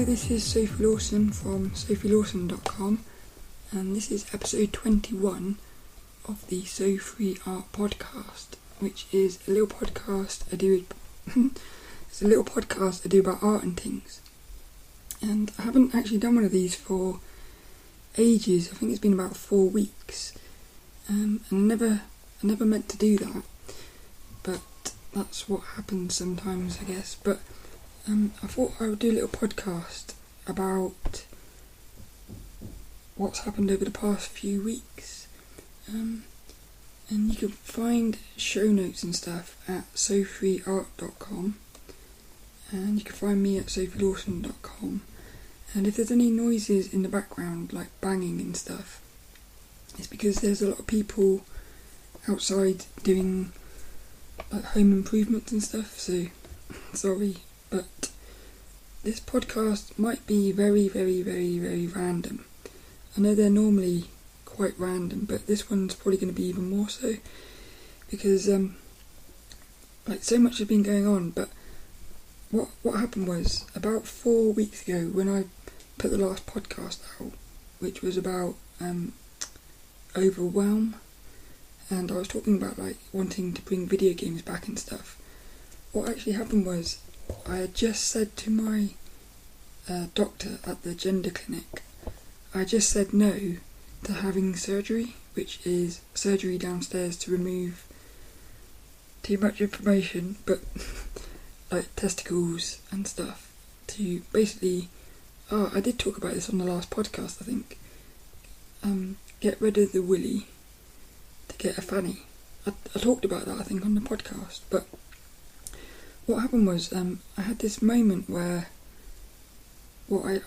this is Sophie Lawson from sophielawson.com, and this is episode 21 of the So Free Art podcast, which is a little podcast I do. It's a little podcast I do about art and things, and I haven't actually done one of these for ages. I think it's been about 4 weeks, and I never meant to do that, but that's what happens sometimes, I guess. But I thought I would do a little podcast about what's happened over the past few weeks, and you can find show notes and stuff at sofreeart.com, and you can find me at sophielawson.com. And if there's any noises in the background, like banging and stuff, it's because there's a lot of people outside doing like home improvements and stuff, so sorry. But this podcast might be very, very, very, very random. I know they're normally quite random, but this one's probably going to be even more so, because like so much has been going on. But what happened was, about 4 weeks ago, when I put the last podcast out, which was about overwhelm, and I was talking about like wanting to bring video games back and stuff. What actually happened was, I had just said to my doctor at the gender clinic, I just said no to having surgery, which is surgery downstairs to remove too much information, but like testicles and stuff, to basically, I did talk about this on the last podcast, I think, get rid of the willy to get a fanny. I talked about that, I think, on the podcast. But what happened was, I had this moment where,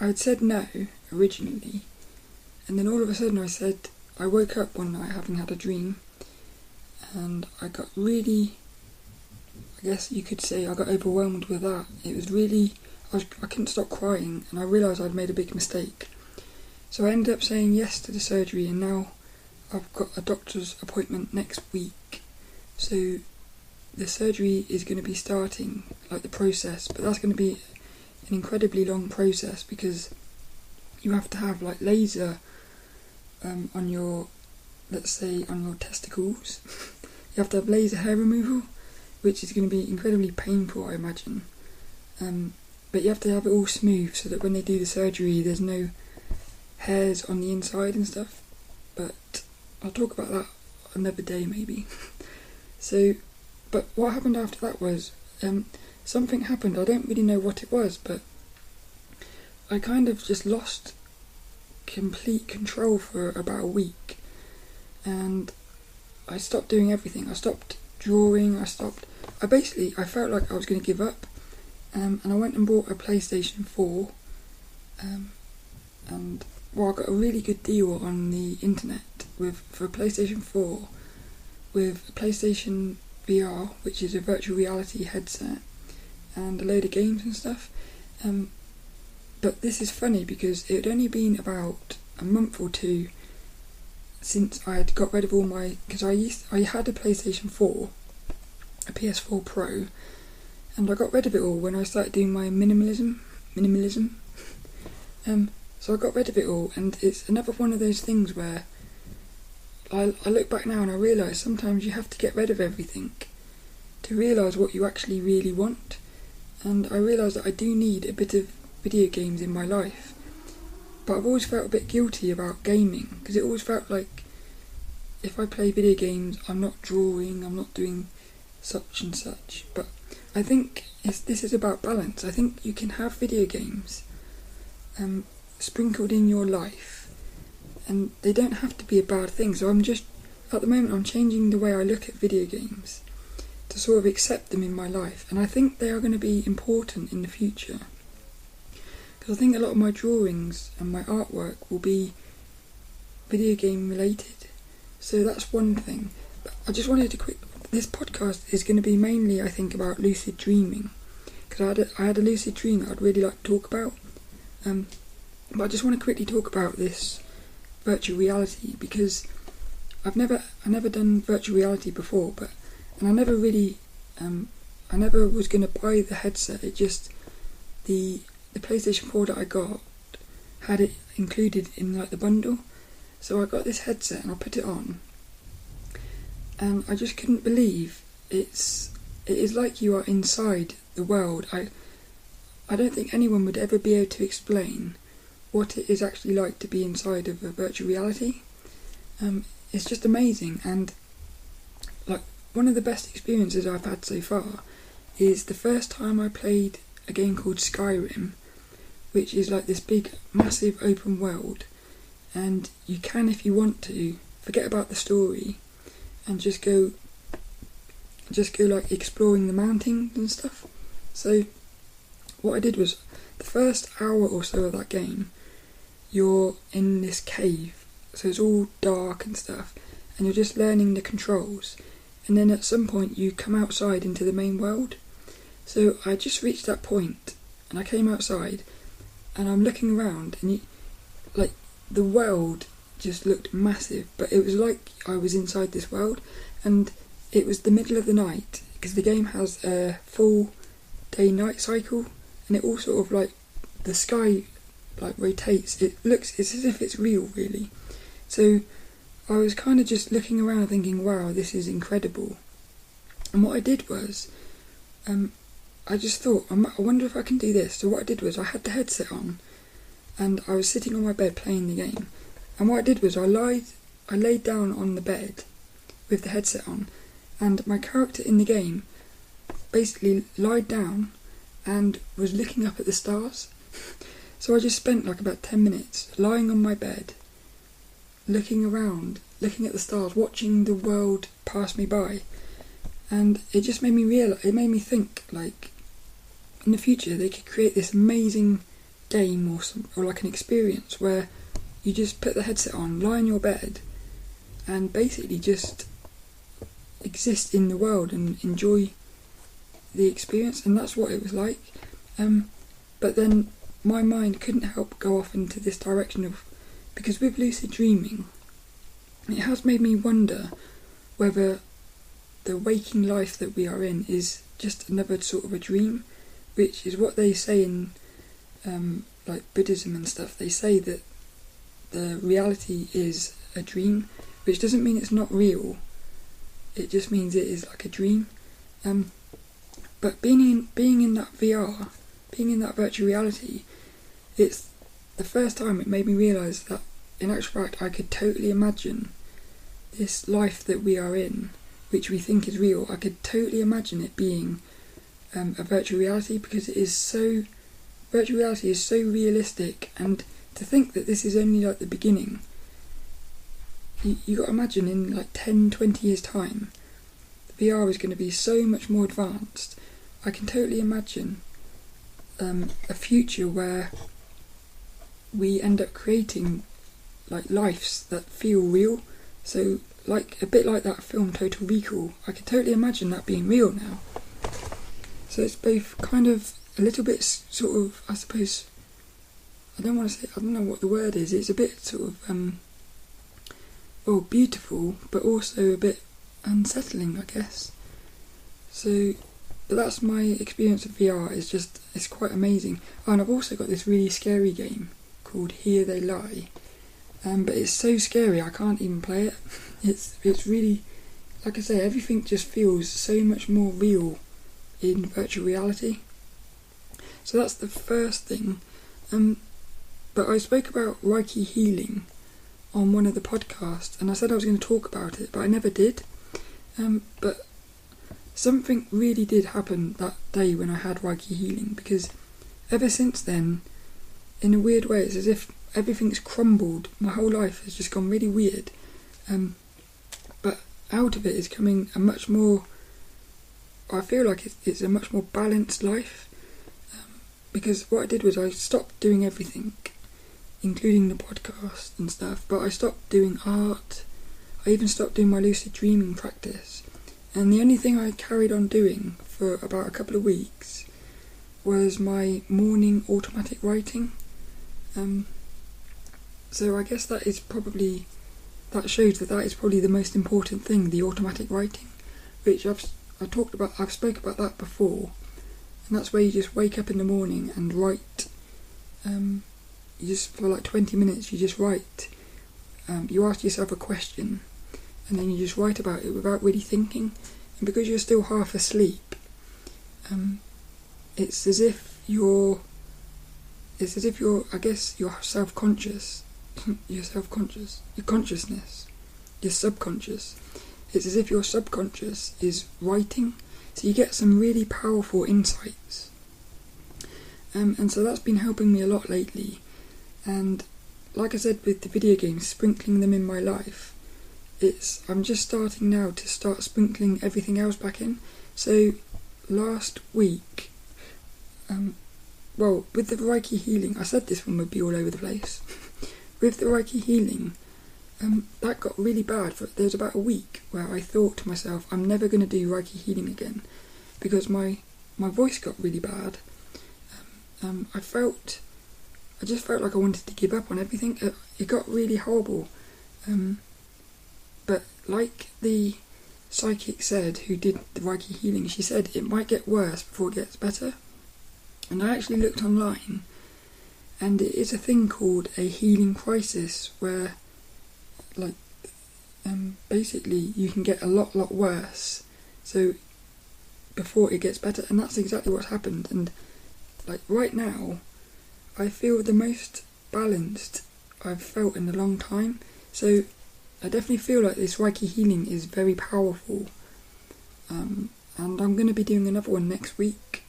I'd said no originally, and then all of a sudden I woke up one night having had a dream, and I got really, I guess you could say, I got overwhelmed with that. It was really, I couldn't stop crying, and I realised I'd made a big mistake. So I ended up saying yes to the surgery, and now I've got a doctor's appointment next week. So the surgery is going to be starting, like the process, but that's going to be an incredibly long process, because you have to have like laser on your, let's say, on your testicles. You have to have laser hair removal, which is going to be incredibly painful, I imagine. But you have to have it all smooth so that when they do the surgery there's no hairs on the inside and stuff. But I'll talk about that another day maybe. So, but what happened after that was, something happened. I don't really know what it was, but I kind of just lost complete control for about a week, and I stopped doing everything. I stopped drawing, I felt like I was going to give up, and I went and bought a PlayStation 4, and I got a really good deal on the internet for a PlayStation 4 with a PlayStation VR, which is a virtual reality headset, and a load of games and stuff. But this is funny, because it had only been about a month or two since I had got rid of all my, because I had a PlayStation 4, a PS4 Pro, and I got rid of it all when I started doing my minimalism. So I got rid of it all, and it's another one of those things where I look back now and I realise sometimes you have to get rid of everything to realise what you actually really want. And I realise that I do need a bit of video games in my life, but I've always felt a bit guilty about gaming, because it always felt like if I play video games I'm not drawing, I'm not doing such and such. But I think this is about balance. I think you can have video games sprinkled in your life, and they don't have to be a bad thing. So at the moment I'm changing the way I look at video games to sort of accept them in my life, and I think they are going to be important in the future, because I think a lot of my drawings and my artwork will be video game related. So that's one thing. But I just wanted to this podcast is going to be mainly, I think, about lucid dreaming, because I had a lucid dream that I'd really like to talk about, but I just want to quickly talk about this virtual reality, because I never done virtual reality before, and I never really I never was going to buy the headset. It just, the the PlayStation 4 that I got had it included in like the bundle. So I got this headset and I put it on, and I just couldn't believe it is like you are inside the world. I don't think anyone would ever be able to explain what it is actually like to be inside of a virtual reality. It's just amazing, and like one of the best experiences I've had so far is the first time I played a game called Skyrim, which is like this big massive open world, and you can, if you want to, forget about the story and just go like exploring the mountains and stuff. So what I did was, the first hour or so of that game, you're in this cave, so it's all dark and stuff, and you're just learning the controls, and then at some point you come outside into the main world. So I just reached that point and I came outside and I'm looking around, and like the world just looked massive, but it was like I was inside this world, and it was the middle of the night because the game has a full day-night cycle, and it all sort of like the sky like rotates. It's as if it's real, really. So I was kind of just looking around thinking, wow, this is incredible. And what I did was, I just thought, I wonder if I can do this. So what I did was, I had the headset on and I was sitting on my bed playing the game, and what I did was I laid down on the bed with the headset on, and my character in the game basically lied down and was looking up at the stars. So I just spent like about 10 minutes lying on my bed, looking around, looking at the stars, watching the world pass me by, and it just made me realise, it made me think, like, in the future they could create this amazing game or like an experience where you just put the headset on, lie in your bed, and basically just exist in the world and enjoy the experience. And that's what it was like. But then my mind couldn't help go off into this direction of, because with lucid dreaming, it has made me wonder whether the waking life that we are in is just another sort of a dream, which is what they say in like Buddhism and stuff. They say that the reality is a dream, which doesn't mean it's not real, it just means it is like a dream. But being in that VR, being in that virtual reality, it's the first time it made me realise that in actual fact I could totally imagine this life that we are in, which we think is real. I could totally imagine it being a virtual reality, because virtual reality is so realistic, and to think that this is only like the beginning. You got to imagine in like 10-20 years time the VR is going to be so much more advanced. I can totally imagine a future where we end up creating like lives that feel real. So like a bit like that film Total Recall, I could totally imagine that being real now. So it's both kind of a little bit sort of, I suppose, I don't know what the word is, it's a bit sort of well, beautiful, but also a bit unsettling, I guess. So, but that's my experience of VR. It's quite amazing. Oh, and I've also got this really scary game called Here They Lie, but it's so scary I can't even play it. It's really, like I say, everything just feels so much more real in virtual reality. So that's the first thing. But I spoke about Reiki Healing on one of the podcasts, and I said I was going to talk about it, but I never did. But something really did happen that day when I had Reiki Healing, because ever since then, in a weird way, it's as if everything's crumbled. My whole life has just gone really weird. But out of it is coming a much more, I feel like it's a much more balanced life. Because what I did was I stopped doing everything, including the podcast and stuff, but I stopped doing art. I even stopped doing my lucid dreaming practice, and the only thing I carried on doing for about a couple of weeks was my morning automatic writing. So I guess that shows that is probably the most important thing, the automatic writing, which I've spoke about that before, and that's where you just wake up in the morning and write you just, for like 20 minutes, you just write. You ask yourself a question, and then you just write about it without really thinking. And because you're still half asleep, it's as if you're, I guess, you're self-conscious, your consciousness, your subconscious. It's as if your subconscious is writing, so you get some really powerful insights. And so that's been helping me a lot lately. And like I said with the video games, sprinkling them in my life, I'm just starting now to start sprinkling everything else back in. So last week, with the Reiki Healing, I said this one would be all over the place. With the Reiki Healing, that got really bad. There was about a week where I thought to myself, I'm never going to do Reiki Healing again, because my voice got really bad. I just felt like I wanted to give up on everything. It got really horrible. But like the psychic said, who did the Reiki Healing, she said it might get worse before it gets better. And I actually looked online, and it is a thing called a healing crisis, where basically you can get a lot worse, so before it gets better. And that's exactly what's happened. And like right now, I feel the most balanced I've felt in a long time. So I definitely feel like this Reiki Healing is very powerful. And I'm going to be doing another one next week.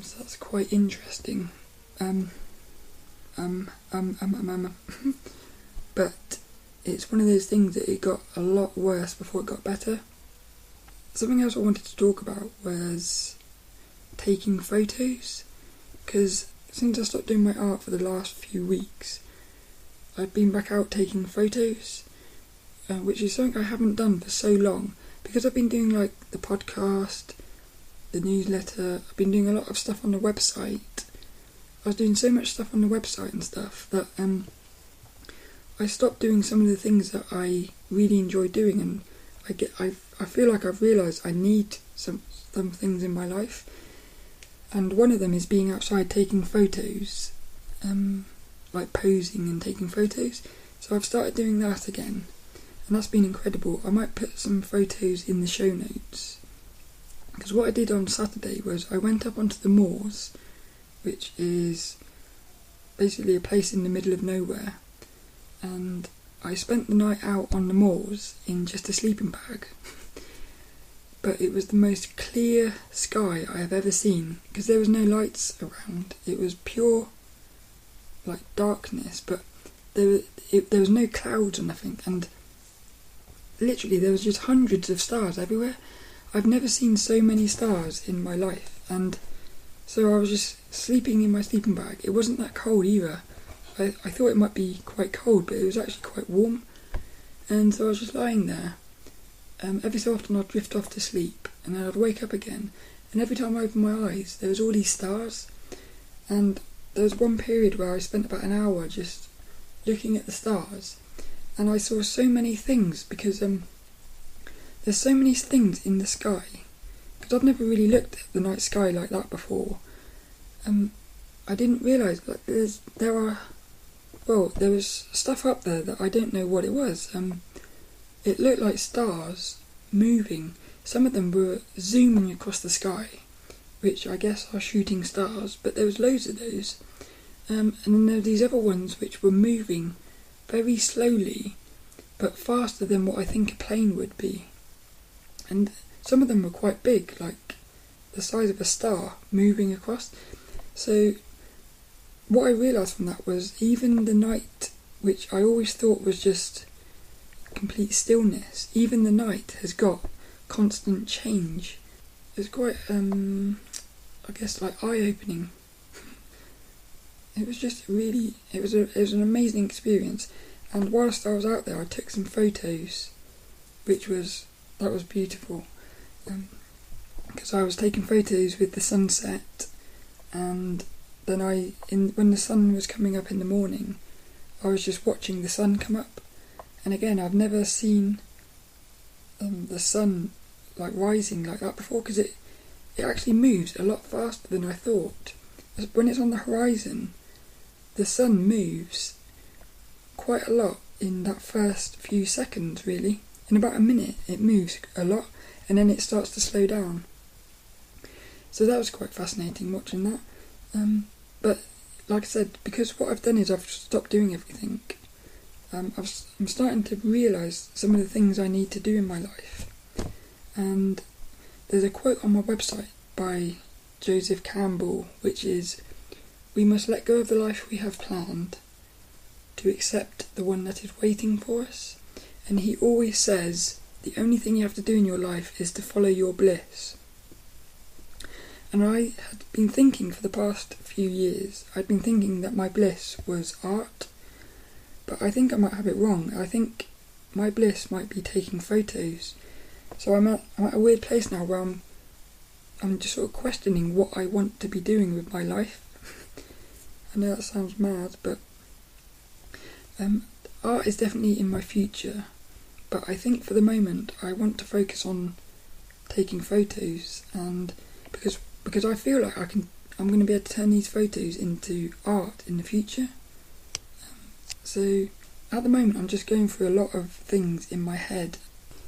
So that's quite interesting. But it's one of those things that it got a lot worse before it got better. Something else I wanted to talk about was taking photos, because since I stopped doing my art for the last few weeks, I've been back out taking photos, which is something I haven't done for so long, because I've been doing like the podcast, the newsletter. I've been doing a lot of stuff on the website. I was doing so much stuff on the website and stuff that I stopped doing some of the things that I really enjoy doing, and I feel like I've realised I need some things in my life, and one of them is being outside taking photos, like posing and taking photos. So I've started doing that again, and that's been incredible. I might put some photos in the show notes, because what I did on Saturday was I went up onto the moors, which is basically a place in the middle of nowhere, and I spent the night out on the moors in just a sleeping bag. But it was the most clear sky I have ever seen, because there was no lights around. It was pure like darkness, but there was no clouds or nothing, and literally there was just hundreds of stars everywhere. I've never seen so many stars in my life, and so I was just sleeping in my sleeping bag. It wasn't that cold either. I thought it might be quite cold, but it was actually quite warm, and so I was just lying there. Every so often I'd drift off to sleep, and then I'd wake up again, and every time I opened my eyes there was all these stars. And there was one period where I spent about an hour just looking at the stars, and I saw so many things, because there's so many things in the sky, because I've never really looked at the night sky like that before. I didn't realise that there was stuff up there that I don't know what it was. It looked like stars moving. Some of them were zooming across the sky, which I guess are shooting stars, but there was loads of those. And then there were these other ones which were moving very slowly, but faster than what I think a plane would be. And some of them were quite big, like the size of a star moving across. So what I realised from that was, even the night, which I always thought was just complete stillness, even the night has got constant change. It's quite, I guess, like eye-opening. It was just really, it was an amazing experience. And whilst I was out there, I took some photos, that was beautiful. Because I was taking photos with the sunset, and then when the sun was coming up in the morning, I was just watching the sun come up. And again, I've never seen the sun like rising like that before, because it actually moves a lot faster than I thought. when it's on the horizon, the sun moves quite a lot in that first few seconds, really. In about a minute it moves a lot, and then it starts to slow down. So that was quite fascinating watching that. But like I said, because what I've done is I've stopped doing everything, I'm starting to realise some of the things I need to do in my life. And there's a quote on my website by Joseph Campbell, which is, "We must let go of the life we have planned to accept the one that is waiting for us." And he always says, the only thing you have to do in your life is to follow your bliss. And I had been thinking for the past few years, I'd been thinking that my bliss was art, but I think I might have it wrong. I think my bliss might be taking photos. So I'm at a weird place now where I'm just sort of questioning what I want to be doing with my life. I know that sounds mad, but art is definitely in my future. But I think for the moment I want to focus on taking photos, and because I feel like I'm going to be able to turn these photos into art in the future. So at the moment I'm just going through a lot of things in my head.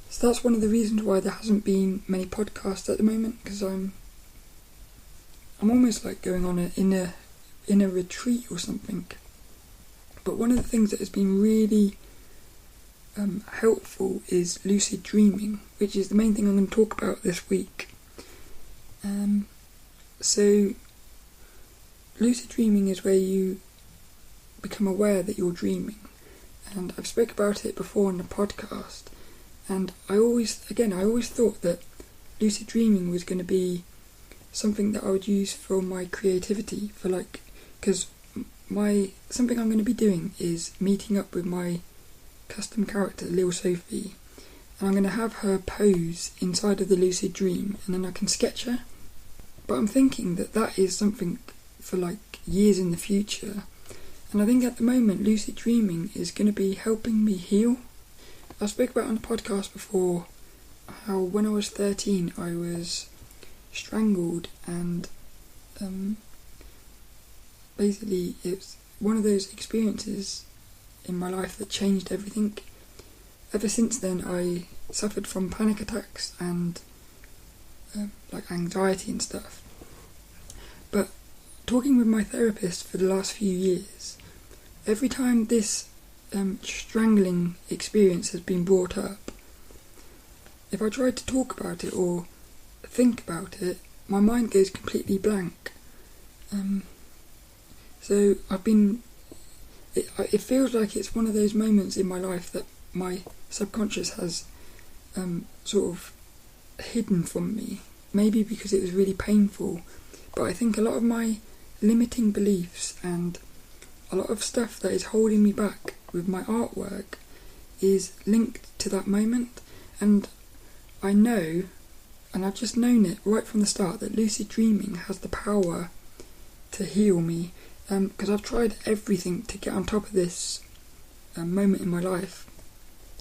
So that's one of the reasons why there hasn't been many podcasts at the moment, because I'm almost like going on in a retreat or something. But one of the things that has been really helpful is lucid dreaming, which is the main thing I'm going to talk about this week. So lucid dreaming is where you become aware that you're dreaming, and I've spoke about it before on the podcast, and I always thought that lucid dreaming was going to be something that I would use for my creativity, because something I'm going to be doing is meeting up with my custom character, Lil Sophie, and I'm going to have her pose inside of the lucid dream, and then I can sketch her. But I'm thinking that is something for like years in the future, and I think at the moment lucid dreaming is going to be helping me heal. I spoke about on the podcast before how when I was 13 I was strangled, and basically it's one of those experiences in my life that changed everything. Ever since then I suffered from panic attacks and like anxiety and stuff. But talking with my therapist for the last few years, every time this strangling experience has been brought up, if I try to talk about it or think about it, my mind goes completely blank. So it feels like it's one of those moments in my life that my subconscious has sort of hidden from me, maybe because it was really painful. But I think a lot of my limiting beliefs and a lot of stuff that is holding me back with my artwork is linked to that moment. And I know, and I've just known it right from the start, that lucid dreaming has the power to heal me, because I've tried everything to get on top of this moment in my life.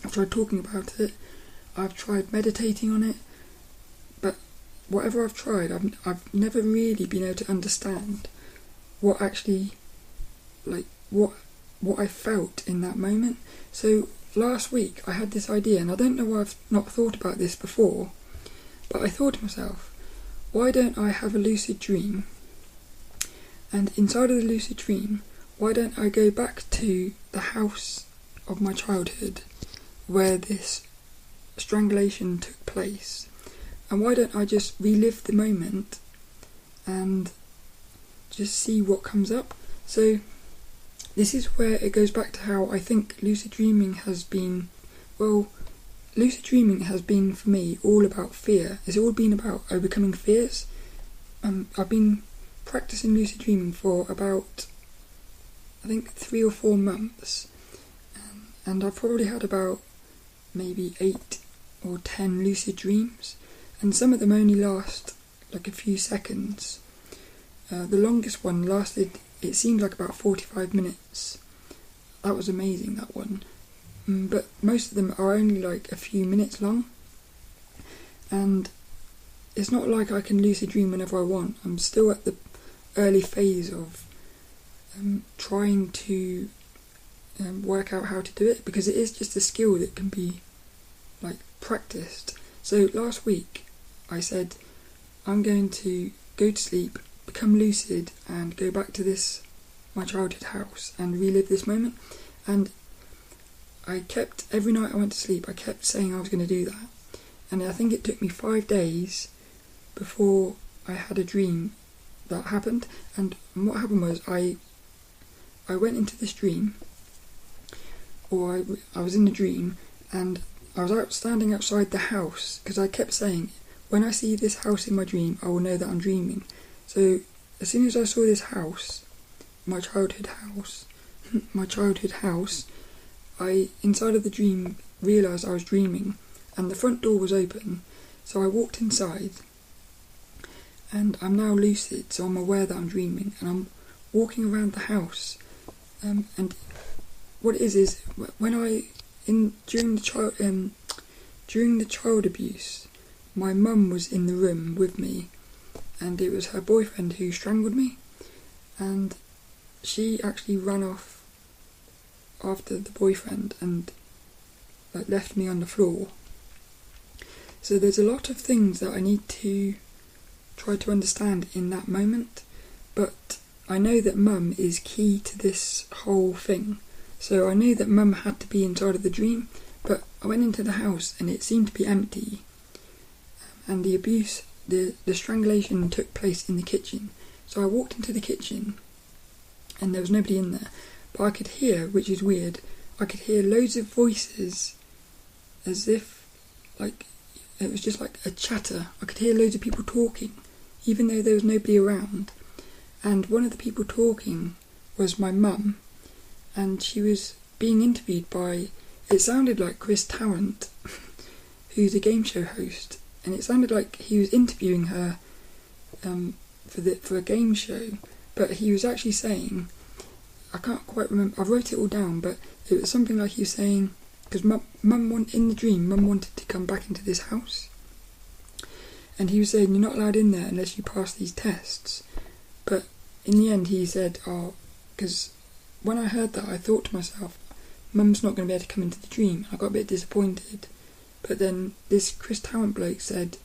I've tried talking about it, I've tried meditating on it, but whatever I've tried, I've never really been able to understand what actually, like, what I felt in that moment. So last week I had this idea, and I don't know why I've not thought about this before, but I thought to myself, why don't I have a lucid dream, and inside of the lucid dream, why don't I go back to the house of my childhood where this strangulation took place, and why don't I just relive the moment and just see what comes up. So this is where it goes back to how I think lucid dreaming has been, lucid dreaming has been for me all about fear. It's all been about overcoming fears. I've been practicing lucid dreaming for about, I think, 3 or 4 months, and I've probably had about maybe 8 or 10 lucid dreams, and some of them only last like a few seconds. The longest one lasted, it seemed like about 45 minutes. That was amazing, that one. But most of them are only like a few minutes long, and it's not like I can lucid dream whenever I want. I'm still at the early phase of trying to work out how to do it, because it is just a skill that can be like practiced. So last week I said I'm going to go to sleep, become lucid, and go back to my childhood house and relive this moment. And I kept, every night I went to sleep, I kept saying I was going to do that. And I think it took me 5 days before I had a dream that happened. And what happened was I went into this dream, or I was in the dream, and I was standing outside the house, because I kept saying, when I see this house in my dream, I will know that I'm dreaming. So as soon as I saw this house, my childhood house, I, inside of the dream, realised I was dreaming, and the front door was open, so I walked inside, and I'm now lucid, so I'm aware that I'm dreaming, and I'm walking around the house, and what it is when during the child abuse, my mum was in the room with me, and it was her boyfriend who strangled me, and she actually ran off after the boyfriend and like left me on the floor. So there's a lot of things that I need to try to understand in that moment, but I know that mum is key to this whole thing. So I knew that mum had to be inside of the dream, but I went into the house and it seemed to be empty, and the abuse, the strangulation took place in the kitchen. So I walked into the kitchen and there was nobody in there, but I could hear, which is weird, I could hear loads of voices, as if like it was just like a chatter. I could hear loads of people talking, even though there was nobody around. And one of the people talking was my mum, and she was being interviewed by, it sounded like Chris Tarrant, who's a game show host, and it sounded like he was interviewing her for a game show, but he was actually saying, I can't quite remember, I wrote it all down, but it was something like he was saying, because in the dream, mum wanted to come back into this house, and he was saying, you're not allowed in there unless you pass these tests. But in the end he said, because when I heard that, I thought to myself, mum's not going to be able to come into the dream. I got a bit disappointed, but then this Chris Tarrant bloke said,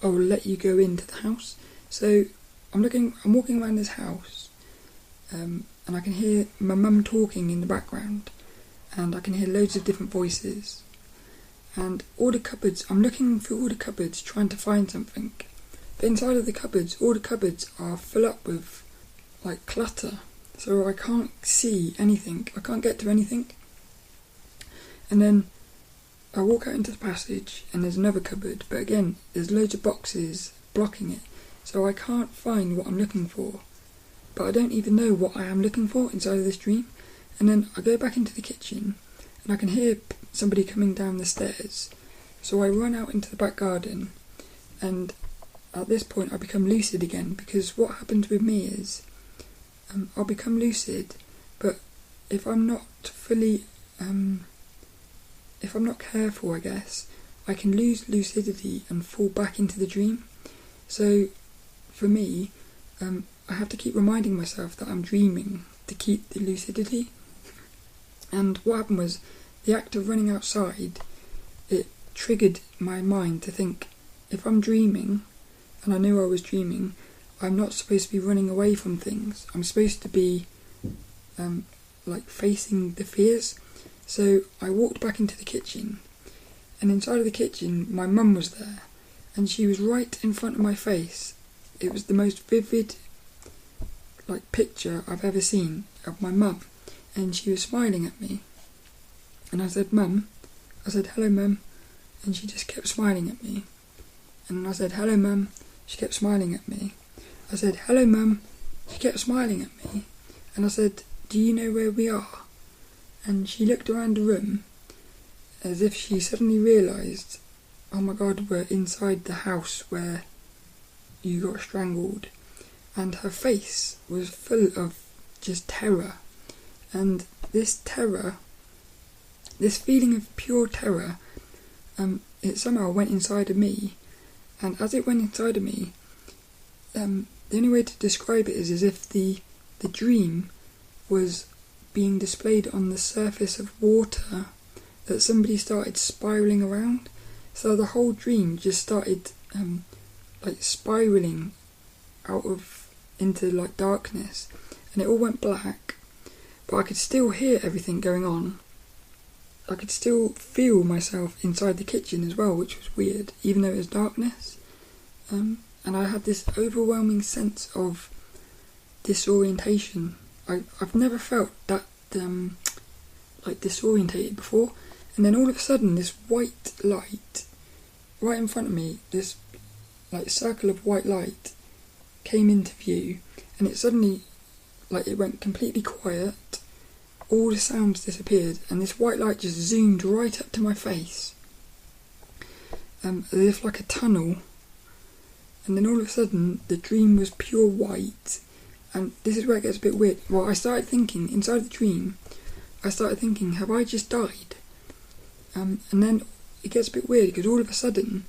I'll let you go into the house. So I'm walking around this house, and I can hear my mum talking in the background, and I can hear loads of different voices, and all the cupboards, I'm looking through all the cupboards trying to find something, but inside of the cupboards, all the cupboards are full up with like clutter, so I can't see anything, I can't get to anything. And then I walk out into the passage and there's another cupboard, but again there's loads of boxes blocking it, so I can't find what I'm looking for, but I don't even know what I am looking for inside of this dream. And then I go back into the kitchen and I can hear somebody coming down the stairs, so I run out into the back garden, and at this point I become lucid again, because what happens with me is I'll become lucid, but if I'm not fully if I'm not careful, I guess I can lose lucidity and fall back into the dream. So for me, I have to keep reminding myself that I'm dreaming to keep the lucidity. And what happened was, the act of running outside, it triggered my mind to think, if I'm dreaming, and I knew I was dreaming, I'm not supposed to be running away from things. I'm supposed to be like facing the fears. So I walked back into the kitchen, and inside of the kitchen my mum was there, and she was right in front of my face. It was the most vivid like picture I've ever seen of my mum, and she was smiling at me, and I said, Mum, I said, hello Mum, and she just kept smiling at me. And I said, hello Mum, she kept smiling at me. I said, hello Mum, she kept smiling at me. And I said, do you know where we are? And she looked around the room as if she suddenly realised, oh my God, we're inside the house where you got strangled. And her face was full of just terror. And this terror, this feeling of pure terror, it somehow went inside of me. And as it went inside of me, the only way to describe it is as if the dream was being displayed on the surface of water that somebody started spiralling around. So the whole dream just started like spiraling out of into like darkness, and it all went black, but I could still hear everything going on. I could still feel myself inside the kitchen as well, which was weird, even though it was darkness. And I had this overwhelming sense of disorientation. I've never felt that like disorientated before. And then all of a sudden, this white light right in front of me, this like circle of white light came into view, and it suddenly, like, it went completely quiet. All the sounds disappeared, and this white light just zoomed right up to my face, as if like a tunnel. And then all of a sudden, the dream was pure white, and this is where it gets a bit weird. Well, I started thinking, inside the dream, have I just died? And then it gets a bit weird, because all of a sudden,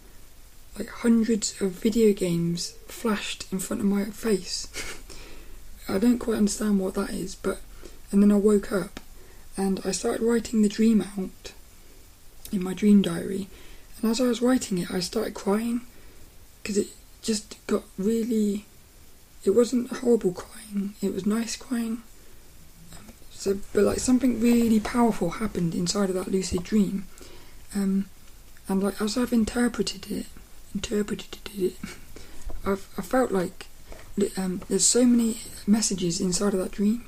like, hundreds of video games flashed in front of my face. I don't quite understand what that is, but... And then I woke up, and I started writing the dream out in my dream diary, and as I was writing it, I started crying, because it just got really... It wasn't horrible crying, it was nice crying. But like, something really powerful happened inside of that lucid dream. And like, as I've interpreted it, I felt like there's so many messages inside of that dream.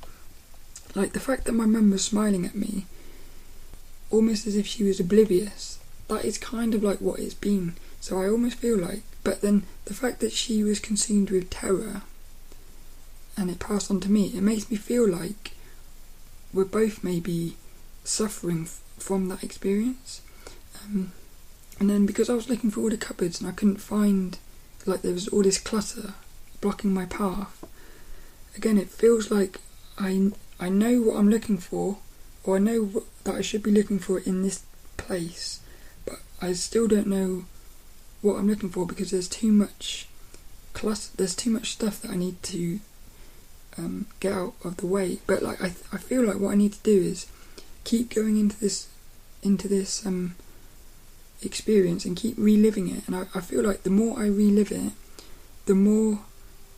Like, the fact that my mum was smiling at me, almost as if she was oblivious, that is kind of like what it's been. So I almost feel like, but then the fact that she was consumed with terror, and it passed on to me, it makes me feel like we're both maybe suffering from that experience. And then because I was looking for all the cupboards and I couldn't find, like, there was all this clutter blocking my path, again it feels like I know what I'm looking for, or I know that I should be looking for in this place, but I still don't know what I'm looking for because there's too much clutter, there's too much stuff that I need to get out of the way. But like, I feel like what I need to do is keep going into this experience and keep reliving it, and I feel like the more I relive it, the more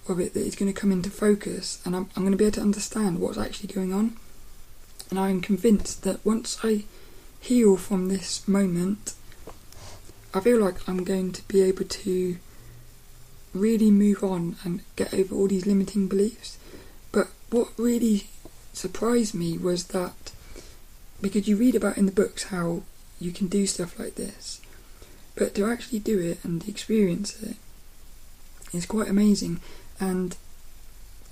of it that is going to come into focus, and I'm going to be able to understand what's actually going on. And I'm convinced that once I heal from this moment, I feel like I'm going to be able to really move on and get over all these limiting beliefs. But what really surprised me was that, because you read about in the books how you can do stuff like this, but to actually do it and experience it is quite amazing. And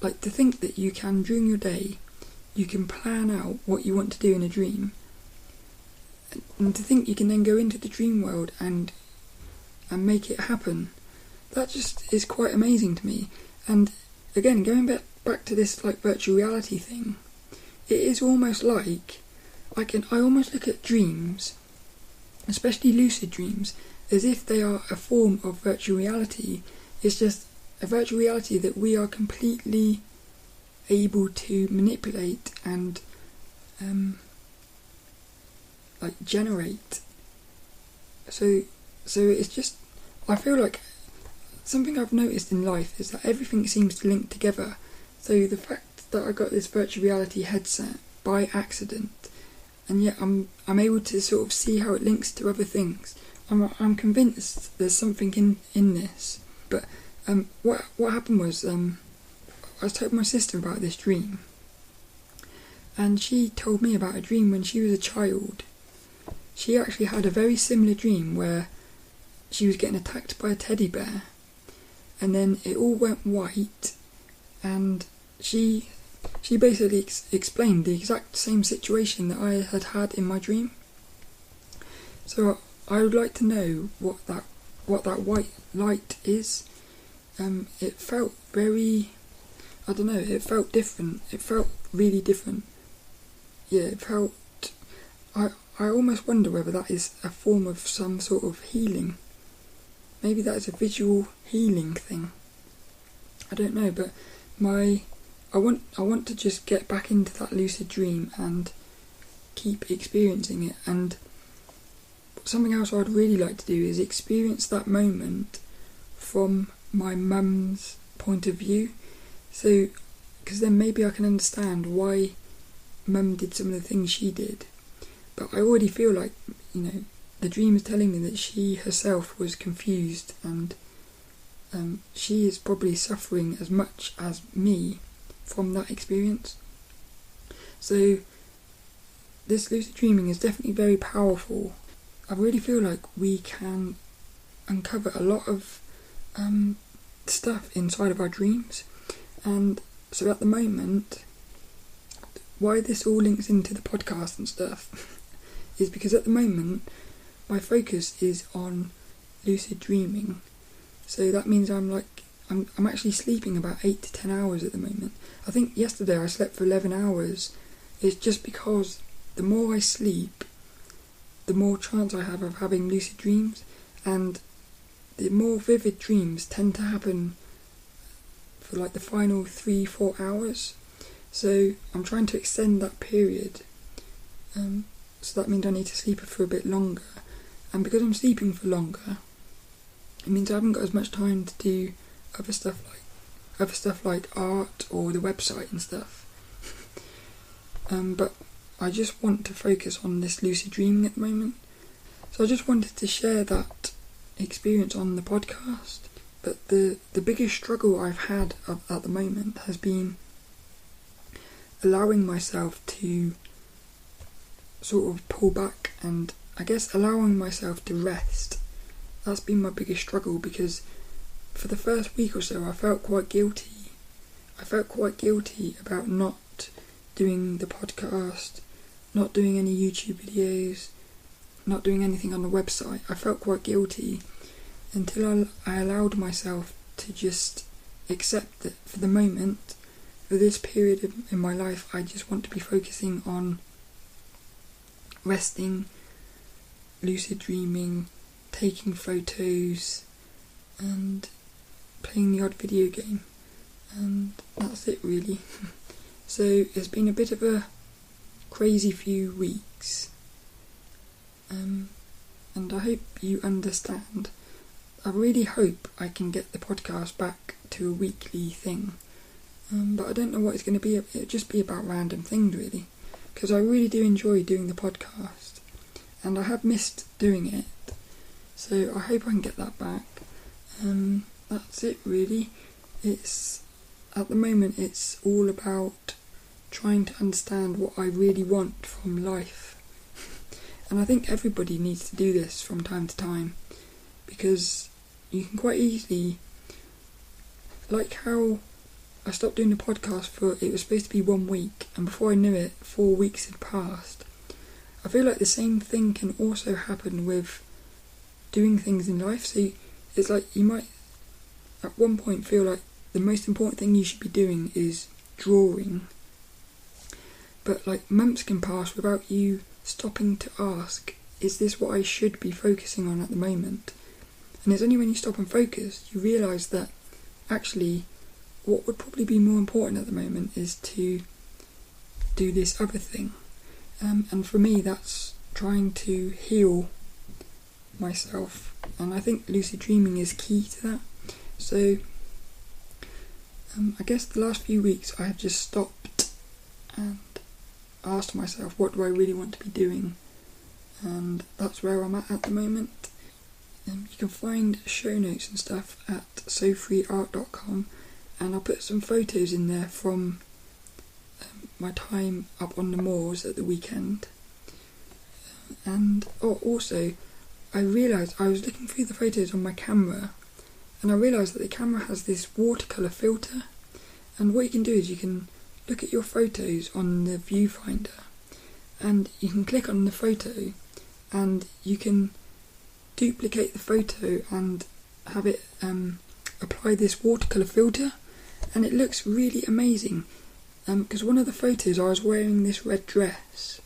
like, to think that you can, during your day, you can plan out what you want to do in a dream, and to think you can then go into the dream world and make it happen, that just is quite amazing to me. And again, going back to this like virtual reality thing, it is almost like I almost look at dreams, especially lucid dreams, as if they are a form of virtual reality. It's just a virtual reality that we are completely able to manipulate and like generate. So it's just, I feel like something I've noticed in life is that everything seems to link together. So the fact that I got this virtual reality headset by accident, and yet I'm able to sort of see how it links to other things. I'm convinced there's something in this. But what happened was, I was telling my sister about this dream, and she told me about a dream when she was a child. She actually had a very similar dream where she was getting attacked by a teddy bear, and then it all went white, and she basically explained the exact same situation that I had in my dream. So I would like to know what that white light is. It felt very, I don't know, it felt different. It felt really different. Yeah, it felt, I almost wonder whether that is a form of some sort of healing. Maybe that is a visual healing thing. I don't know, but I want to just get back into that lucid dream and keep experiencing it. And something else I'd really like to do is experience that moment from my mum's point of view. So, because then maybe I can understand why mum did some of the things she did. But I already feel like, the dream is telling me that she herself was confused, and she is probably suffering as much as me from that experience. So this lucid dreaming is definitely very powerful. I really feel like we can uncover a lot of stuff inside of our dreams. And so at the moment, why this all links into the podcast and stuff is because at the moment my focus is on lucid dreaming. So that means I'm actually sleeping about 8 to 10 hours at the moment. I think yesterday I slept for 11 hours. It's just because the more I sleep, the more chance I have of having lucid dreams, and the more vivid dreams tend to happen for like the final 3-4 hours. So I'm trying to extend that period. So that means I need to sleep for a bit longer. And because I'm sleeping for longer, it means I haven't got as much time to do other stuff like art or the website and stuff. But I just want to focus on this lucid dreaming at the moment. So I just wanted to share that experience on the podcast. But the biggest struggle I've had at the moment has been allowing myself to sort of pull back, and I guess allowing myself to rest. That's been my biggest struggle, because for the first week or so I felt quite guilty. I felt quite guilty about not doing the podcast, not doing any YouTube videos, not doing anything on the website. I felt quite guilty until I allowed myself to just accept that for the moment, for this period in my life, I just want to be focusing on resting, lucid dreaming, taking photos, and playing the odd video game, and that's it really. So it's been a bit of a crazy few weeks, and I hope you understand. I really hope I can get the podcast back to a weekly thing, but I don't know what it's going to be. It'll just be about random things really, because I really do enjoy doing the podcast, and I have missed doing it. So I hope I can get that back. That's it really. At the moment it's all about trying to understand what I really want from life. And I think everybody needs to do this from time to time, because you can quite easily, like how I stopped doing the podcast it was supposed to be 1 week, and before I knew it 4 weeks had passed. I feel like the same thing can also happen with doing things in life. So it's like you might at one point feel like the most important thing you should be doing is drawing, but like months can pass without you stopping to ask, is this what I should be focusing on at the moment? And it's only when you stop and focus you realise that actually what would probably be more important at the moment is to do this other thing. And for me that's trying to heal myself, and I think lucid dreaming is key to that. So I guess the last few weeks I have just stopped and asked myself, what do I really want to be doing? And that's where I'm at the moment. You can find show notes and stuff at sofreeart.com, and I'll put some photos in there from my time up on the moors at the weekend. And also I realised I was looking through the photos on my camera, and I realised that the camera has this watercolor filter, and what you can do is you can look at your photos on the viewfinder, and you can click on the photo and you can duplicate the photo and have it apply this watercolor filter, and it looks really amazing. Because one of the photos I was wearing this red dress,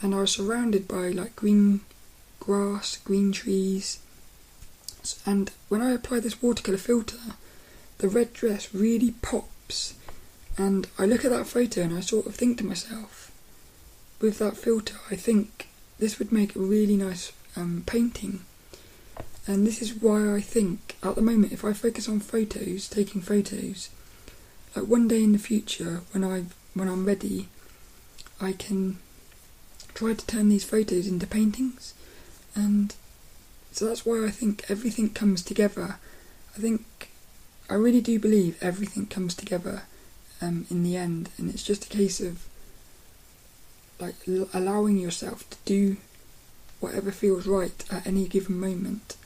and I was surrounded by like green grass, green trees, and when I apply this watercolor filter, the red dress really pops, and I look at that photo and I sort of think to myself, with that filter, I think this would make a really nice painting. And this is why I think, at the moment, if I focus on photos, taking photos, like one day in the future, when I'm ready, I can try to turn these photos into paintings. And so that's why I think everything comes together. I really do believe everything comes together in the end, and it's just a case of like allowing yourself to do whatever feels right at any given moment.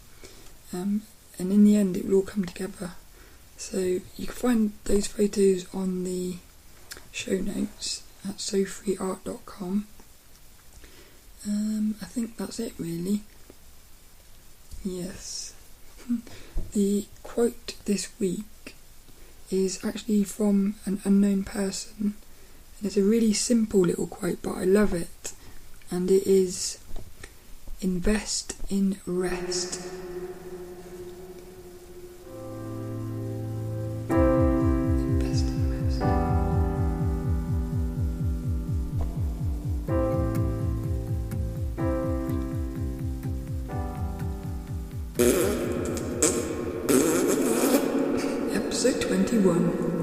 And in the end it will all come together. So you can find those photos on the show notes at sofreeart.com. I think that's it really. Yes. The quote this week is actually from an unknown person, and it's a really simple little quote, but I love it, and it is, "Invest in rest." Invest in rest. Episode 21.